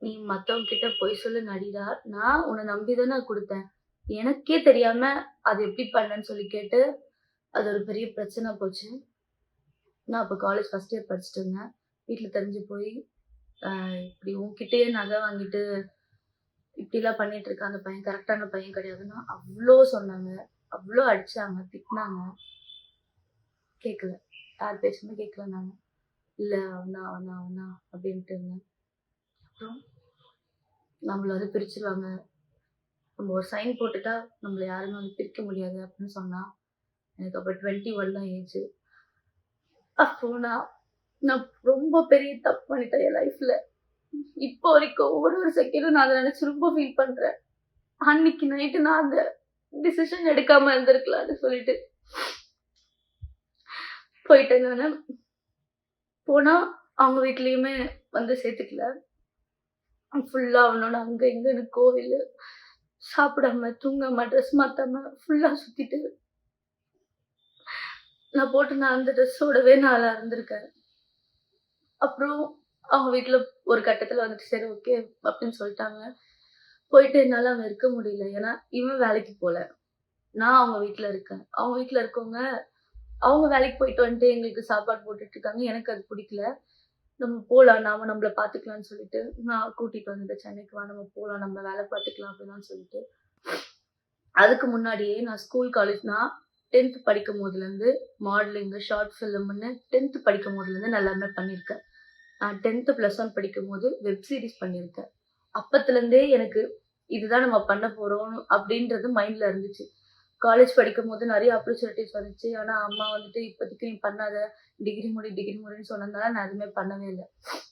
நீ மத்தவங்க கிட்ட பொய் சொல்லு நடிடா. நான் உன்ன நம்பி தானே குடுத்தேன். எனக்கே தெரியாம அது எப்படி பண்ணேன்னு சொல்லி கேட்டு, அது ஒரு பெரிய பிரச்சனை போச்சு. நான் அப்ப காலேஜ் ஃபர்ஸ்ட் இயர் படிச்சுட்டு இருந்தேன். வீட்ல தெரிஞ்சு போய், அ இப்படி உன்கிட்டயே நகை வாங்கிட்டு, இப்படிலாம் பண்ணிட்டு இருக்கான் அந்த பையன். கரெக்ட்டான பையன் கிடையாதுன்னா, அவ்ளோ சொன்னாங்க. அவ்ளோ அடிச்சாங்க, திட்டுனாங்க. கேட்கல. யார் பேச்சுமே கேட்கல நானு. இல்ல அவன்தான், அவன்தான், அவன்தான் அப்படின்ட்டு இருந்தேன். அப்புறம் நம்மள வந்து பிரிச்சுருவாங்க. நம்ம ஒரு சைன் போட்டுட்டா, நம்மள யாருமே வந்து பிரிக்க முடியாது அப்படின்னு சொன்னா. எனக்கு அப்ப 21 தான் ஏஜ். அப்போ நான் நான் ரொம்ப பெரிய தப்பு பண்ணிட்டேன் என் லைஃப்ல. இப்போ வரைக்கும் ஒரு ஒரு செகண்டும் நான் அத நினைச்சு ரொம்ப ஃபீல் பண்றேன். அன்னைக்கு நைட்டு நான் அந்த டிசிஷன் எடுக்காம இருந்திருக்கலாம்னு சொல்லிட்டு போயிட்டேன் நானு. போனா அவங்க வீட்லயுமே வந்து சேர்த்துக்கல. ஃபுல்லா அவனோட அங்க இங்கன்னு கோவிலு, சாப்பிடாம, தூங்காம, ட்ரெஸ் மாத்தாம ஃபுல்லா சுத்திட்டு, நான் போட்டிருந்த அந்த ட்ரெஸ்ஸோடவே நான் இருந்திருக்கேன். அப்புறம் அவங்க வீட்ல ஒரு கட்டத்துல வந்துட்டு சரி ஓகே அப்படின்னு சொல்லிட்டாங்க. போயிட்டு என்னால அங்க இருக்க முடியல. ஏன்னா, இவன் வேலைக்கு போல. நான் அவங்க வீட்ல இருக்கேன். அவங்க வீட்ல இருக்கவங்க, அவங்க வேலைக்கு போயிட்டு வந்துட்டு எங்களுக்கு சாப்பாடு போட்டுட்டு இருக்காங்க. எனக்கு அது பிடிக்கல. நம்ம போலாம். நாம நம்மள பார்த்துக்கலாம்னு சொல்லிட்டு, நான் கூட்டிட்டு வந்துட்டேன் சென்னைக்கு வா நம்ம போலாம். நம்ம வேல பார்த்துக்கலாம் அப்படிலாம் சொல்லிட்டு. அதுக்கு முன்னாடியே நான் ஸ்கூல், காலேஜ் நான் 10த் படிக்கும்போதுலருந்து மாடலிங்கு, ஷார்ட் ஃபிலிம்ன்னு 10த் படிக்கும்போதுலருந்து நான் எல்லாமே பண்ணியிருக்கேன். நான் 10த் +1 படிக்கும்போது வெப் சீரிஸ் பண்ணியிருக்கேன். அப்பத்துலருந்தே எனக்கு இதுதான் நம்ம பண்ண போறோம் அப்படின்றது மைண்ட்ல இருந்துச்சு. காலேஜ் படிக்கும்போது நெறைய ஆப்பர்ச்சுனிட்டீஸ் வந்துச்சு. ஆனா அம்மா வந்துட்டு இப்போதைக்கு நீ பண்ணாத. டிகிரி முடி, டிகிரி முடின்னு சொன்னதுனால நான் எதுவுமே பண்ணவே இல்ல.